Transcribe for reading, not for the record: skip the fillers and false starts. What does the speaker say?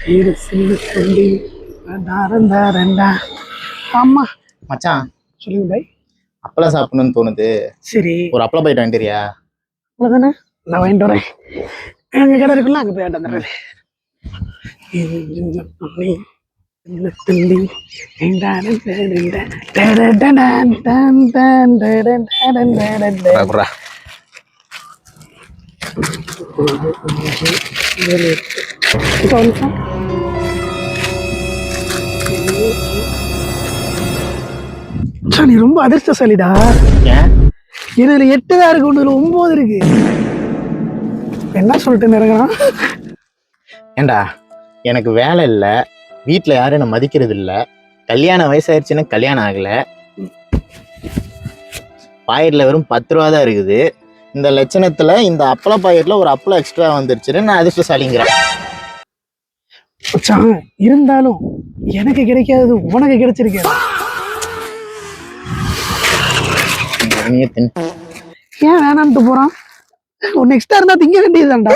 சீரு சிறு சொல்லி தாரண்டா. ஆமா மச்சான், சொல்லுங்க பாய். அப்பளம் சாப்பிடணும்னு தோணுது. சரி ஒரு அப்பளம் போயிட்டு வந்துறியா? அவ்வளோதானே, நான் வாங்கிட்டு வரேன். எங்கள் கடை இருக்குல்ல, அங்கே போய் வந்துடுறேன். நீ ரொம்ப அதிர்ஷ்டசாலிடா. ஏன்? இதுல 8 தான் இருக்கு, ஒண்ணுல 9 இருக்கு. என்ன சொல்லிட்டு நிறங்கிறான்? ஏண்டா, எனக்கு வேலை இல்லை, வீட்டில் யாரும் என்ன மதிக்கிறது இல்லை, கல்யாணம் வயசாயிருச்சுன்னு கல்யாணம் ஆகல, பாக்கெட்டில் வெறும் 10 ரூபா தான் இருக்குது. இந்த லட்சணத்துல இந்த அப்பள பாக்கெட்ல ஒரு அப்பளம் எக்ஸ்ட்ரா வந்துருச்சுன்னு நான் அதிர்ஷ்டசாலிங்கிறேன். இருந்தாலும் எனக்கு கிடைக்காதது உனக்கு கிடைச்சிருக்கேன். ஏன் வேணான்ட்டு போறான்? ஒன்னு எக்ஸ்ட்ரா இருந்தா திங்க வேண்டியதுதான்டா.